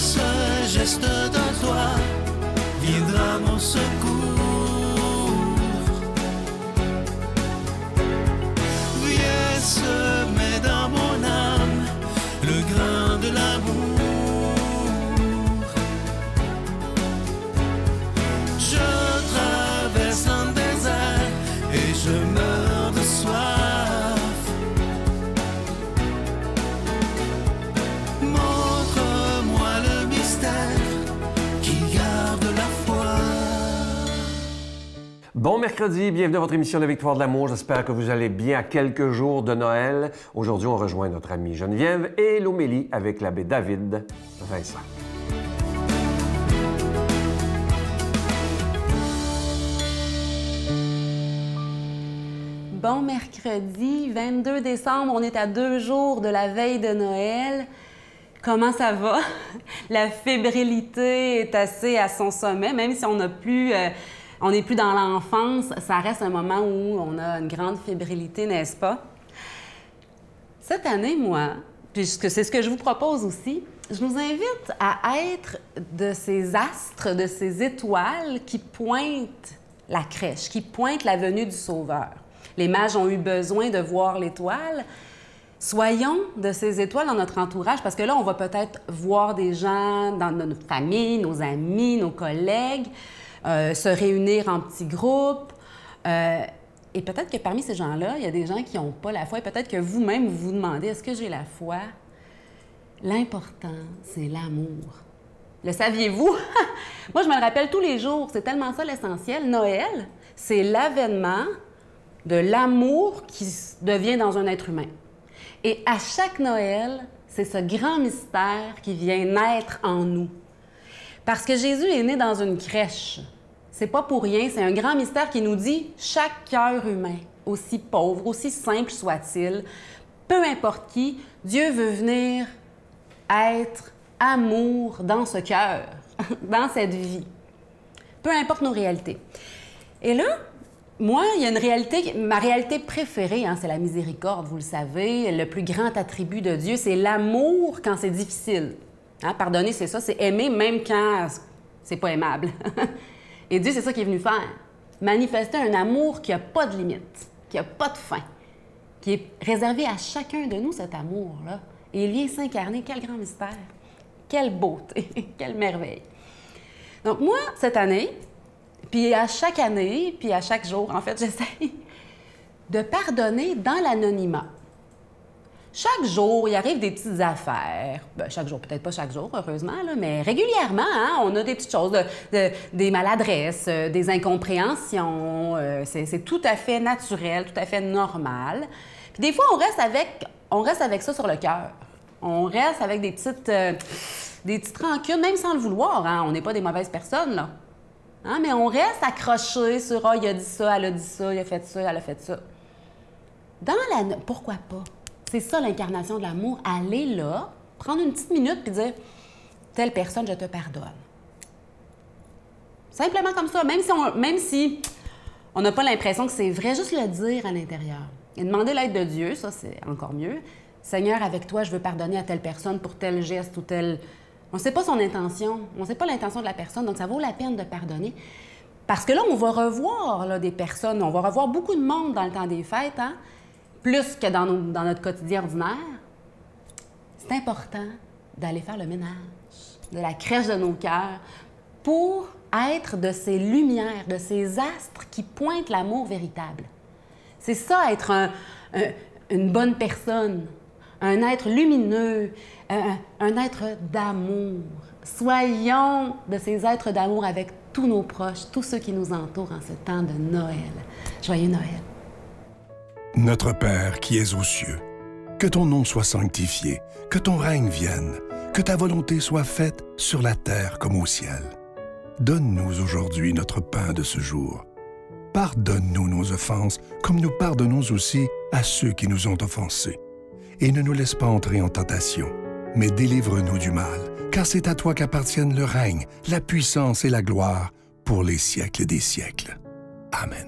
ce geste de toi viendra mon secours. Viens semer dans mon âme le grain de l'amour. Je traverse un désert et je meurs de soif. Montre-moi le mystère qui garde la foi. Bon mercredi, bienvenue à votre émission La Victoire de l'amour. J'espère que vous allez bien à quelques jours de Noël. Aujourd'hui, on rejoint notre amie Geneviève et l'homélie avec l'abbé David Vincent. Bon mercredi, 22 décembre, on est à 2 jours de la veille de Noël. Comment ça va? La fébrilité est assez à son sommet, même si on n'est plus dans l'enfance, ça reste un moment où on a une grande fébrilité, n'est-ce pas? Cette année, moi, puisque c'est ce que je vous propose aussi, je nous invite à être de ces astres, de ces étoiles qui pointent la crèche, qui pointent la venue du Sauveur. Les mages ont eu besoin de voir l'étoile. Soyons de ces étoiles dans notre entourage, parce que là, on va peut-être voir des gens dans notre famille, nos amis, nos collègues, se réunir en petits groupes. Et peut-être que parmi ces gens-là, il y a des gens qui n'ont pas la foi. Et peut-être que vous-même, vous vous demandez, est-ce que j'ai la foi? L'important, c'est l'amour. Le saviez-vous? Moi, je me le rappelle tous les jours. C'est tellement ça l'essentiel. Noël, c'est l'avènement de l'amour qui devient dans un être humain. Et à chaque Noël, c'est ce grand mystère qui vient naître en nous. Parce que Jésus est né dans une crèche. C'est pas pour rien, c'est un grand mystère qui nous dit chaque cœur humain, aussi pauvre, aussi simple soit-il, peu importe qui, Dieu veut venir être amour dans ce cœur, dans cette vie. Peu importe nos réalités. Et là, moi, il y a une réalité, ma réalité préférée, hein, c'est la miséricorde, vous le savez. Le plus grand attribut de Dieu, c'est l'amour quand c'est difficile. Hein, pardonner, c'est ça, c'est aimer même quand c'est pas aimable. Et Dieu, c'est ça qu'il est venu faire. Manifester un amour qui n'a pas de limite, qui n'a pas de fin, qui est réservé à chacun de nous, cet amour-là. Et il vient s'incarner. Quel grand mystère! Quelle beauté! Quelle merveille! Donc moi, cette année, puis à chaque année, puis à chaque jour, en fait, j'essaie de pardonner dans l'anonymat. Chaque jour, il arrive des petites affaires. Bien, chaque jour, peut-être pas chaque jour, heureusement, là, mais régulièrement, hein, on a des petites choses, des maladresses, des incompréhensions. C'est tout à fait naturel, tout à fait normal. Puis des fois, on reste avec ça sur le cœur. On reste avec des petites rancunes, même sans le vouloir. Hein. On n'est pas des mauvaises personnes, là. Hein, mais on reste accroché sur « Ah, il a dit ça, elle a dit ça, il a fait ça, elle a fait ça. » Pourquoi pas? C'est ça l'incarnation de l'amour. Aller là, prendre une petite minute puis dire « Telle personne, je te pardonne. » Simplement comme ça, même si on n'a pas l'impression que c'est vrai, juste le dire à l'intérieur. Et demander l'aide de Dieu, ça c'est encore mieux. « Seigneur, avec toi, je veux pardonner à telle personne pour tel geste ou tel... » On ne sait pas son intention, on ne sait pas l'intention de la personne, donc ça vaut la peine de pardonner. Parce que là, on va revoir là, des personnes, on va revoir beaucoup de monde dans le temps des fêtes, hein? Plus que dans notre quotidien ordinaire. C'est important d'aller faire le ménage de la crèche de nos cœurs pour être de ces lumières, de ces astres qui pointent l'amour véritable. C'est ça, être une bonne personne, un être lumineux, un être d'amour. Soyons de ces êtres d'amour avec tous nos proches, tous ceux qui nous entourent en ce temps de Noël. Joyeux Noël. Notre Père qui es aux cieux, que ton nom soit sanctifié, que ton règne vienne, que ta volonté soit faite sur la terre comme au ciel. Donne-nous aujourd'hui notre pain de ce jour. Pardonne-nous nos offenses, comme nous pardonnons aussi à ceux qui nous ont offensés. Et ne nous laisse pas entrer en tentation, mais délivre-nous du mal, car c'est à toi qu'appartiennent le règne, la puissance et la gloire pour les siècles des siècles. Amen.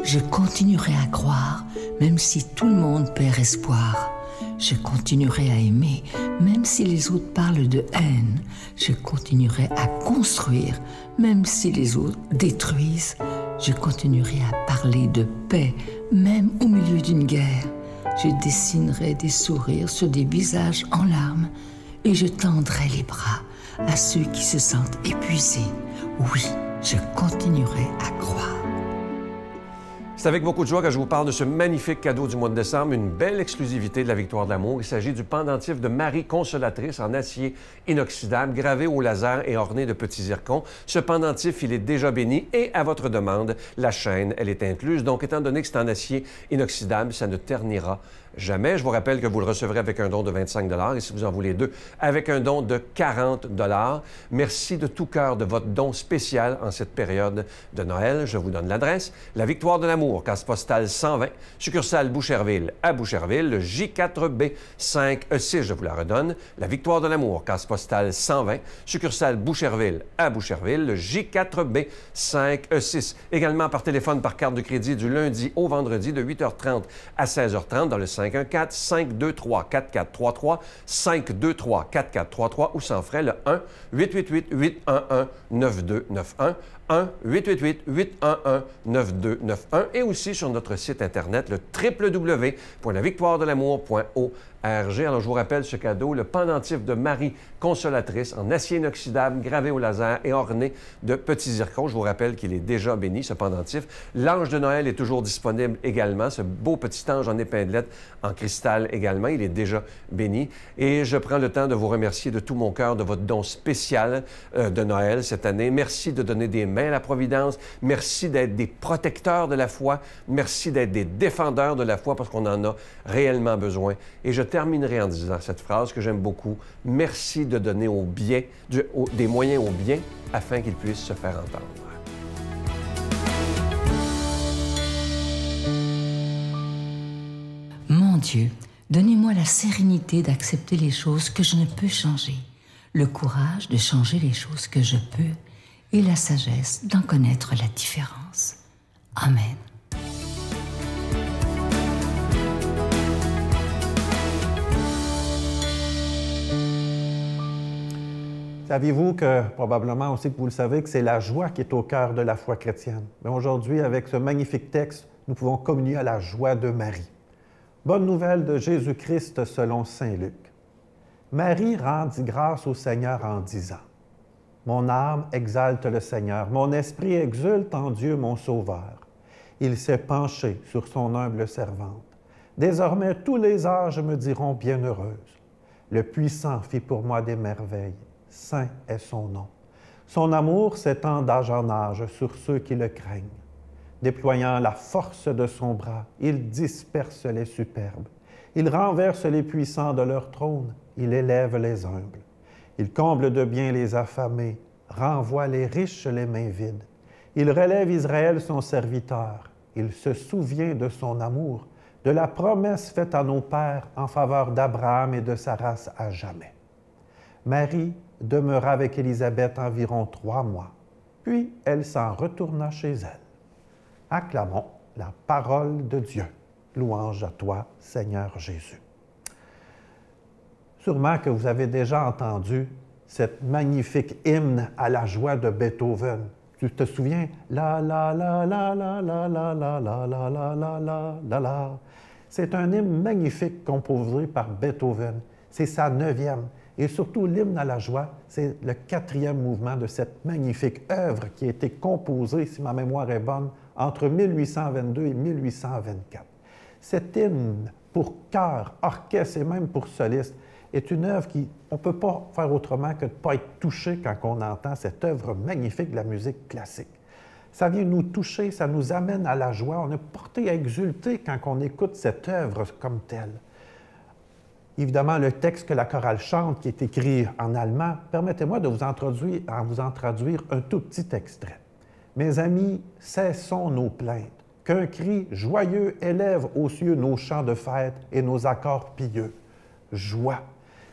Je continuerai à croire, même si tout le monde perd espoir. Je continuerai à aimer, même si les autres parlent de haine. Je continuerai à construire, même si les autres détruisent. Je continuerai à parler de paix, même au milieu d'une guerre. Je dessinerai des sourires sur des visages en larmes et je tendrai les bras à ceux qui se sentent épuisés. Oui, je continuerai à croire. C'est avec beaucoup de joie que je vous parle de ce magnifique cadeau du mois de décembre, une belle exclusivité de la Victoire de l'amour. Il s'agit du pendentif de Marie Consolatrice en acier inoxydable, gravé au laser et orné de petits zircons. Ce pendentif, il est déjà béni et à votre demande, la chaîne, elle est incluse. Donc, étant donné que c'est en acier inoxydable, ça ne ternira jamais. Je vous rappelle que vous le recevrez avec un don de 25 $ et si vous en voulez deux, avec un don de 40 $. Merci de tout cœur de votre don spécial en cette période de Noël. Je vous donne l'adresse. La Victoire de l'amour, case postale 120, succursale Boucherville à Boucherville, le J4B 5E6, je vous la redonne. La Victoire de l'amour, case postale 120, succursale Boucherville à Boucherville, le J4B 5E6. Également par téléphone, par carte de crédit du lundi au vendredi de 8h30 à 16h30 dans le 514-523-4433, 523-4433 ou sans frais le 1-888-811-9291, 1-888-811-9291 et aussi sur notre site Internet, le www.lavictoiredelamour.org. Alors, je vous rappelle ce cadeau, le pendentif de Marie Consolatrice en acier inoxydable, gravé au laser et orné de petits zircons. Je vous rappelle qu'il est déjà béni, ce pendentif. L'ange de Noël est toujours disponible également, ce beau petit ange en épinglette en cristal également. Il est déjà béni. Et je prends le temps de vous remercier de tout mon cœur de votre don spécial de Noël cette année. Merci de donner des mains à la Providence. Merci d'être des protecteurs de la foi. Merci d'être des défendeurs de la foi parce qu'on en a réellement besoin. Et je terminerai en disant cette phrase que j'aime beaucoup. Merci de donner au bien, des moyens au bien afin qu'ils puissent se faire entendre. Mon Dieu, donnez-moi la sérénité d'accepter les choses que je ne peux changer, le courage de changer les choses que je peux et la sagesse d'en connaître la différence. Amen. Saviez-vous que, probablement aussi que vous le savez, que c'est la joie qui est au cœur de la foi chrétienne? Mais aujourd'hui, avec ce magnifique texte, nous pouvons communier à la joie de Marie. Bonne nouvelle de Jésus-Christ selon saint Luc. Marie rendit grâce au Seigneur en disant: « Mon âme exalte le Seigneur, mon esprit exulte en Dieu mon Sauveur. Il s'est penché sur son humble servante. Désormais, tous les âges me diront bienheureuse. Le Puissant fit pour moi des merveilles. Saint est son nom. Son amour s'étend d'âge en âge sur ceux qui le craignent. Déployant la force de son bras, il disperse les superbes. Il renverse les puissants de leur trône. Il élève les humbles. Il comble de bien les affamés, renvoie les riches les mains vides. Il relève Israël son serviteur. Il se souvient de son amour, de la promesse faite à nos pères en faveur d'Abraham et de sa race à jamais. Marie demeura avec Élisabeth environ 3 mois, puis elle s'en retourna chez elle. Acclamons la parole de Dieu. Louange à toi, Seigneur Jésus. Sûrement que vous avez déjà entendu cette magnifique hymne à la joie de Beethoven. Tu te souviens? La la la la la la la la la la la la la la la. C'est un hymne magnifique composé par Beethoven. C'est sa 9e. Et surtout, l'hymne à la joie, c'est le 4e mouvement de cette magnifique œuvre qui a été composée, si ma mémoire est bonne, entre 1822 et 1824. Cet hymne pour chœur, orchestre et même pour soliste est une œuvre qui, on ne peut pas faire autrement que de ne pas être touché quand on entend cette œuvre magnifique de la musique classique. Ça vient nous toucher, ça nous amène à la joie. On est porté à exulter quand on écoute cette œuvre comme telle. Évidemment, le texte que la chorale chante, qui est écrit en allemand, permettez-moi de vous en traduire un tout petit extrait. « Mes amis, cessons nos plaintes, qu'un cri joyeux élève aux cieux nos chants de fête et nos accords pieux. Joie. »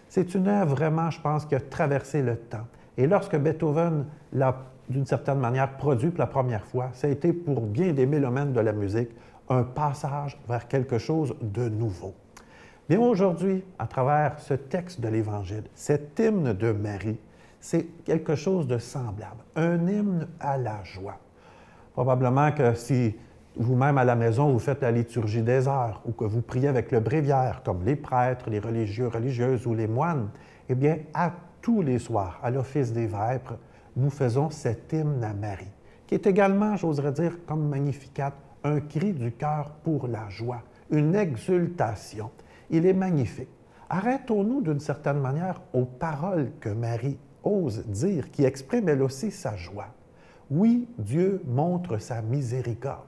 C'est une œuvre vraiment, je pense, qui a traversé le temps. Et lorsque Beethoven l'a, d'une certaine manière, produit pour la première fois, ça a été pour bien des mélomènes de la musique un passage vers quelque chose de nouveau. Bien, aujourd'hui, à travers ce texte de l'Évangile, cet hymne de Marie, c'est quelque chose de semblable, un hymne à la joie. Probablement que si vous-même à la maison, vous faites la liturgie des heures ou que vous priez avec le bréviaire, comme les prêtres, les religieux, religieuses ou les moines, eh bien, à tous les soirs, à l'Office des Vêpres, nous faisons cet hymne à Marie, qui est également, j'oserais dire, comme Magnificat, un cri du cœur pour la joie, une exultation. Il est magnifique. Arrêtons-nous d'une certaine manière aux paroles que Marie ose dire, qui expriment elle aussi sa joie. Oui, Dieu montre sa miséricorde.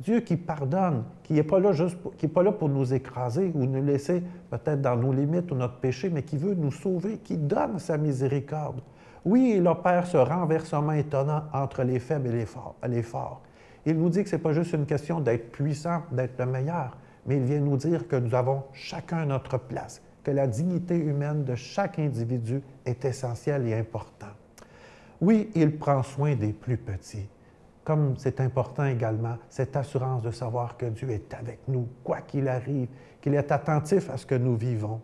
Dieu qui pardonne, qui n'est pas là pour nous écraser ou nous laisser peut-être dans nos limites ou notre péché, mais qui veut nous sauver, qui donne sa miséricorde. Oui, il opère ce renversement étonnant entre les faibles et les forts. Il nous dit que ce n'est pas juste une question d'être puissant, d'être le meilleur, mais il vient nous dire que nous avons chacun notre place, que la dignité humaine de chaque individu est essentielle et importante. Oui, il prend soin des plus petits. Comme c'est important également, cette assurance de savoir que Dieu est avec nous, quoi qu'il arrive, qu'il est attentif à ce que nous vivons.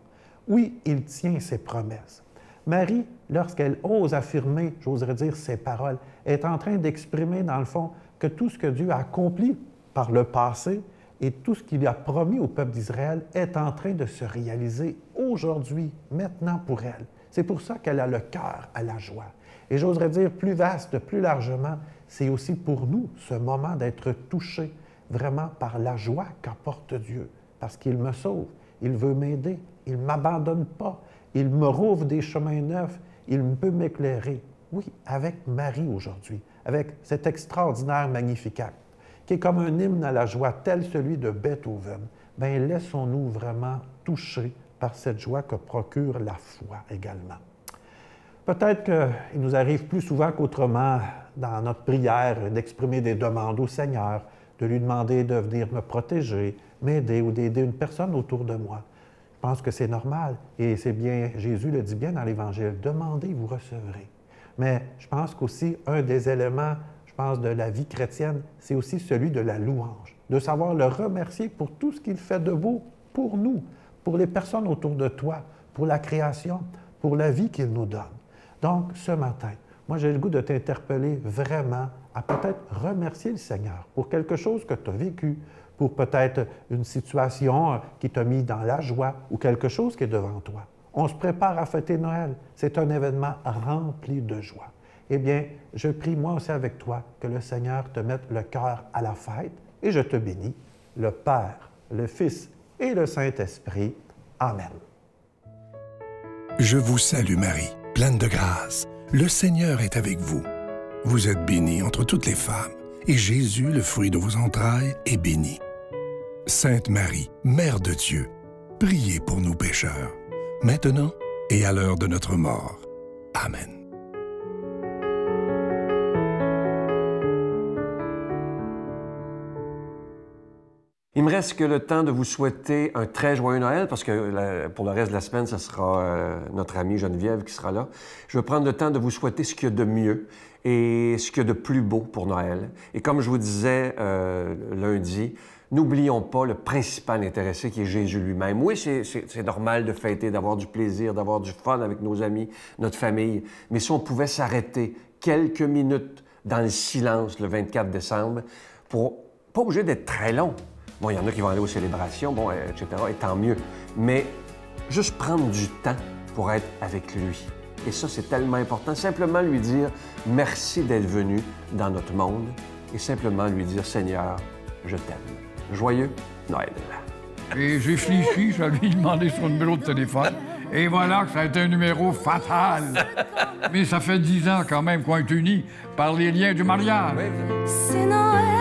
Oui, il tient ses promesses. Marie, lorsqu'elle ose affirmer, j'oserais dire, ses paroles, est en train d'exprimer, dans le fond, que tout ce que Dieu a accompli par le passé et tout ce qu'il a promis au peuple d'Israël est en train de se réaliser aujourd'hui, maintenant pour elle. C'est pour ça qu'elle a le cœur à la joie. Et j'oserais dire plus vaste, plus largement, c'est aussi pour nous ce moment d'être touchés vraiment par la joie qu'apporte Dieu, parce qu'il me sauve, il veut m'aider, il ne m'abandonne pas, il me rouvre des chemins neufs, il peut m'éclairer. Oui, avec Marie aujourd'hui, avec cet extraordinaire Magnificat, qui est comme un hymne à la joie, tel celui de Beethoven, bien, laissons-nous vraiment toucher par cette joie que procure la foi également. Peut-être qu'il nous arrive plus souvent qu'autrement, dans notre prière, d'exprimer des demandes au Seigneur, de lui demander de venir me protéger, m'aider ou d'aider une personne autour de moi. Je pense que c'est normal et c'est bien, Jésus le dit bien dans l'Évangile, « Demandez, vous recevrez ». Mais je pense qu'aussi, un des éléments, je pense, de la vie chrétienne, c'est aussi celui de la louange, de savoir le remercier pour tout ce qu'il fait de beau pour nous, pour les personnes autour de toi, pour la création, pour la vie qu'il nous donne. Donc, ce matin, moi, j'ai le goût de t'interpeller vraiment à peut-être remercier le Seigneur pour quelque chose que tu as vécu, pour peut-être une situation qui t'a mis dans la joie ou quelque chose qui est devant toi. On se prépare à fêter Noël. C'est un événement rempli de joie. Eh bien, je prie moi aussi avec toi que le Seigneur te mette le cœur à la fête et je te bénis, le Père, le Fils et le Saint-Esprit. Amen. Je vous salue Marie, pleine de grâce. Le Seigneur est avec vous. Vous êtes bénie entre toutes les femmes, et Jésus, le fruit de vos entrailles, est béni. Sainte Marie, Mère de Dieu, priez pour nous pécheurs, maintenant et à l'heure de notre mort. Amen. Il me reste que le temps de vous souhaiter un très joyeux Noël, parce que pour le reste de la semaine, ce sera notre amie Geneviève qui sera là. Je vais prendre le temps de vous souhaiter ce qu'il y a de mieux et ce qu'il y a de plus beau pour Noël. Et comme je vous disais lundi, n'oublions pas le principal intéressé qui est Jésus lui-même. Oui, c'est normal de fêter, d'avoir du plaisir, d'avoir du fun avec nos amis, notre famille, mais si on pouvait s'arrêter quelques minutes dans le silence le 24 décembre, pour pas obligé d'être très long. Bon, il y en a qui vont aller aux célébrations, bon, etc., et tant mieux. Mais juste prendre du temps pour être avec lui. Et ça, c'est tellement important. Simplement lui dire merci d'être venu dans notre monde et simplement lui dire Seigneur, je t'aime. Joyeux Noël. Et j'ai fléchi, je lui ai demandé son numéro de téléphone. Et voilà que ça a été un numéro fatal. Mais ça fait 10 ans quand même qu'on est unis par les liens du mariage. C'est Noël.